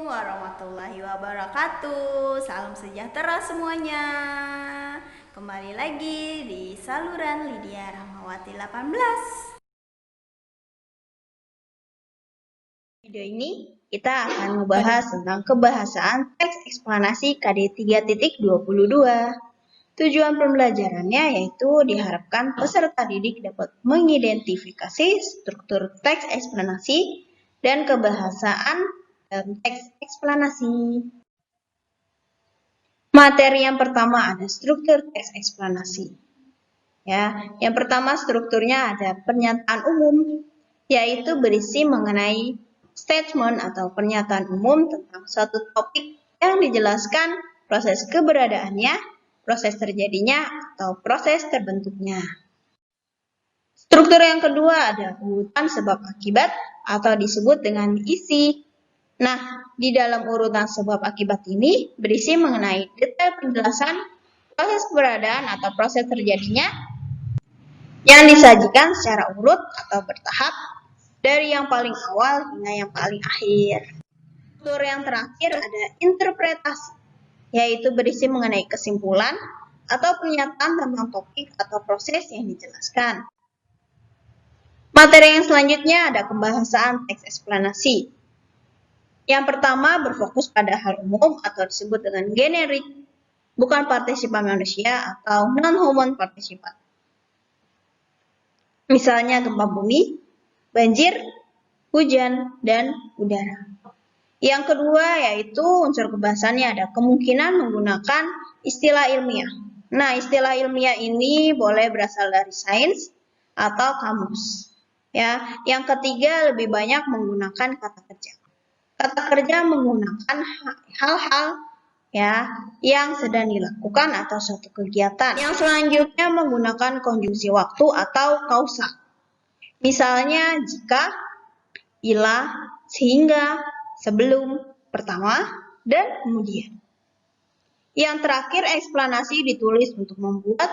Warahmatullahi wabarakatuh. Salam sejahtera semuanya. Kembali lagi di saluran Lydia Rahmawati 18. Video ini kita akan membahas tentang kebahasaan teks eksplanasi KD 3.22. Tujuan pembelajarannya yaitu diharapkan peserta didik dapat mengidentifikasi struktur teks eksplanasi dan kebahasaan dalam teks eksplanasi. Materi yang pertama ada struktur teks eksplanasi. Ya, yang pertama strukturnya ada pernyataan umum, yaitu berisi mengenai statement atau pernyataan umum tentang suatu topik yang dijelaskan proses keberadaannya, proses terjadinya, atau proses terbentuknya. Struktur yang kedua ada urutan sebab akibat atau disebut dengan isi. Nah, di dalam urutan sebab akibat ini berisi mengenai detail penjelasan proses keberadaan atau proses terjadinya yang disajikan secara urut atau bertahap dari yang paling awal hingga yang paling akhir. Struktur yang terakhir ada interpretasi, yaitu berisi mengenai kesimpulan atau pernyataan tentang topik atau proses yang dijelaskan. Materi yang selanjutnya ada pembahasan teks eksplanasi. Yang pertama berfokus pada hal umum atau disebut dengan generik, bukan partisipan manusia atau non-human partisipan. Misalnya gempa bumi, banjir, hujan, dan udara. Yang kedua yaitu unsur kebahasannya ada kemungkinan menggunakan istilah ilmiah. Nah, istilah ilmiah ini boleh berasal dari sains atau kamus. Ya, yang ketiga lebih banyak menggunakan kata kerja. Kata kerja menggunakan hal-hal ya yang sedang dilakukan atau suatu kegiatan. Yang selanjutnya menggunakan konjungsi waktu atau kausal. Misalnya jika, bila, sehingga, sebelum, pertama, dan kemudian. Yang terakhir eksplanasi ditulis untuk membuat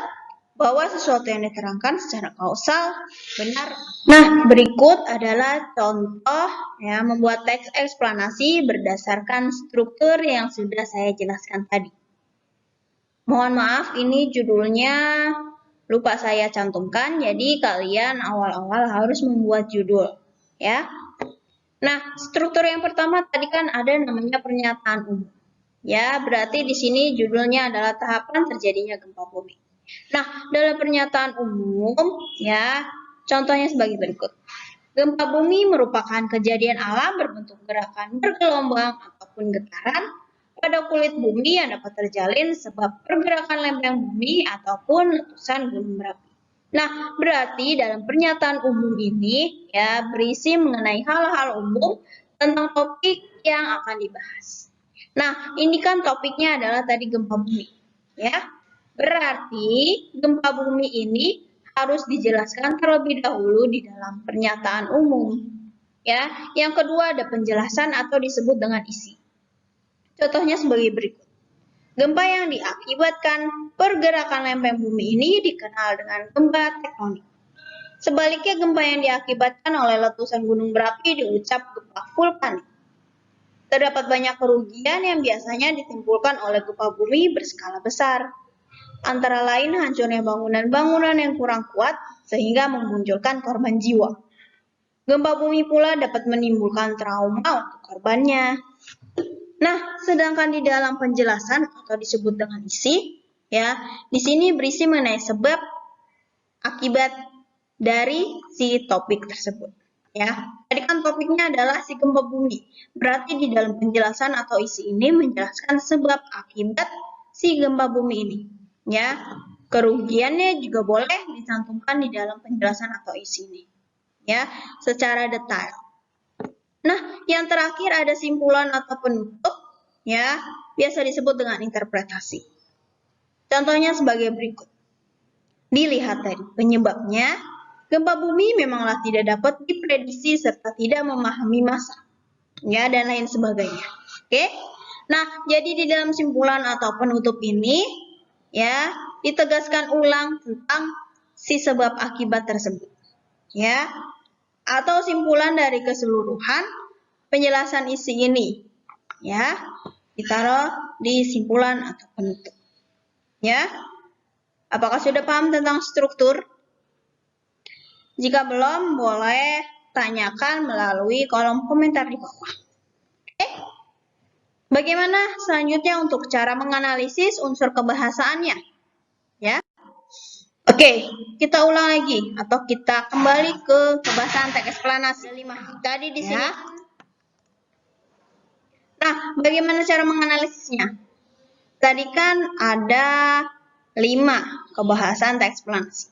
bahwa sesuatu yang diterangkan secara kausal benar. Nah, berikut adalah contoh ya membuat teks eksplanasi berdasarkan struktur yang sudah saya jelaskan tadi. Mohon maaf, ini judulnya lupa saya cantumkan, jadi kalian awal-awal harus membuat judul, ya. Nah, struktur yang pertama tadi kan ada namanya pernyataan umum. Ya, berarti di sini judulnya adalah tahapan terjadinya gempa bumi. Nah, dalam pernyataan umum, ya, contohnya sebagai berikut. Gempa bumi merupakan kejadian alam berbentuk gerakan bergelombang ataupun getaran pada kulit bumi yang dapat terjalin sebab pergerakan lempeng bumi ataupun letusan gunung berapi. Nah, berarti dalam pernyataan umum ini, ya, berisi mengenai hal-hal umum tentang topik yang akan dibahas. Nah, ini kan topiknya adalah tadi gempa bumi, ya. Berarti gempa bumi ini harus dijelaskan terlebih dahulu di dalam pernyataan umum. Ya, yang kedua ada penjelasan atau disebut dengan isi. Contohnya sebagai berikut. Gempa yang diakibatkan pergerakan lempeng bumi ini dikenal dengan gempa tektonik. Sebaliknya gempa yang diakibatkan oleh letusan gunung berapi diucap gempa vulkanik. Terdapat banyak kerugian yang biasanya ditimbulkan oleh gempa bumi berskala besar. Antara lain hancurnya bangunan-bangunan yang kurang kuat sehingga memunculkan korban jiwa. Gempa bumi pula dapat menimbulkan trauma untuk korbannya. Nah, sedangkan di dalam penjelasan atau disebut dengan isi, ya, di sini berisi mengenai sebab akibat dari si topik tersebut. Ya, tadi kan topiknya adalah si gempa bumi. Berarti di dalam penjelasan atau isi ini menjelaskan sebab akibat si gempa bumi ini. Ya, kerugiannya juga boleh dicantumkan di dalam penjelasan atau isi ini. Ya, secara detail. Nah, yang terakhir ada simpulan atau penutup, ya, biasa disebut dengan interpretasi. Contohnya sebagai berikut. Dilihat tadi penyebabnya, gempa bumi memanglah tidak dapat diprediksi serta tidak memahami masa, ya, dan lain sebagainya. Oke. Nah, jadi di dalam simpulan atau penutup ini, ya, ditegaskan ulang tentang si sebab akibat tersebut, ya, atau simpulan dari keseluruhan penjelasan isi ini, ya, ditaruh di simpulan atau penutup. Ya, apakah sudah paham tentang struktur? Jika belum, boleh tanyakan melalui kolom komentar di bawah. Oke? Bagaimana selanjutnya untuk cara menganalisis unsur kebahasaannya? Ya. Oke, kita ulang lagi atau kita kembali ke kebahasaan teks eksplanasi 5. Tadi di sini. Nah, bagaimana cara menganalisisnya? Tadi kan ada 5 kebahasaan teks eksplanasi.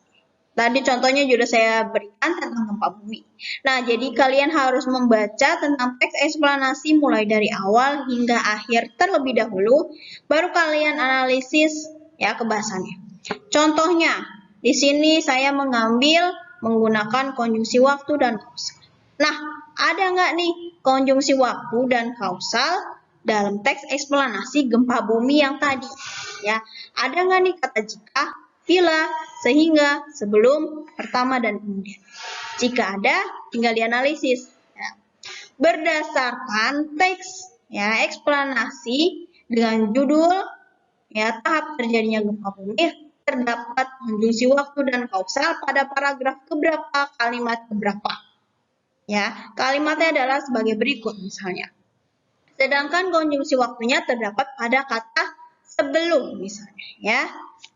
Tadi contohnya juga saya berikan tentang gempa bumi. Nah, jadi kalian harus membaca tentang teks eksplanasi mulai dari awal hingga akhir terlebih dahulu, baru kalian analisis ya kebahasannya. Contohnya, di sini saya mengambil menggunakan konjungsi waktu dan kausal. Nah, ada nggak nih konjungsi waktu dan kausal dalam teks eksplanasi gempa bumi yang tadi? Ya, ada nggak nih kata jika, bila, sehingga, sebelum, pertama, dan kemudian? Jika ada, tinggal dianalisis. Ya. Berdasarkan teks ya eksplanasi dengan judul ya tahap terjadinya gempa bumi, terdapat konjungsi waktu dan kausal pada paragraf keberapa, kalimat keberapa. Ya, kalimatnya adalah sebagai berikut misalnya. Sedangkan konjungsi waktunya terdapat pada kata sebelum misalnya, ya.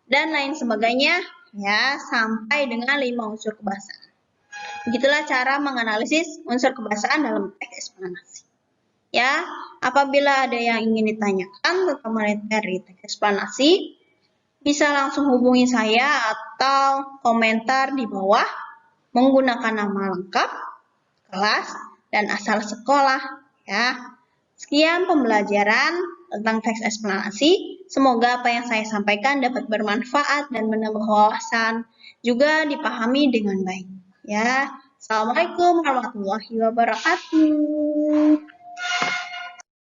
Dan lain sebagainya, ya, sampai dengan 5 unsur kebahasaan. Begitulah cara menganalisis unsur kebahasaan dalam teks eksplanasi. Ya, apabila ada yang ingin ditanyakan tentang materi teks eksplanasi, bisa langsung hubungi saya atau komentar di bawah menggunakan nama lengkap, kelas, dan asal sekolah. Ya, sekian pembelajaran tentang teks eksplanasi. Semoga apa yang saya sampaikan dapat bermanfaat dan menambah wawasan, juga dipahami dengan baik. Ya, Assalamualaikum warahmatullahi wabarakatuh.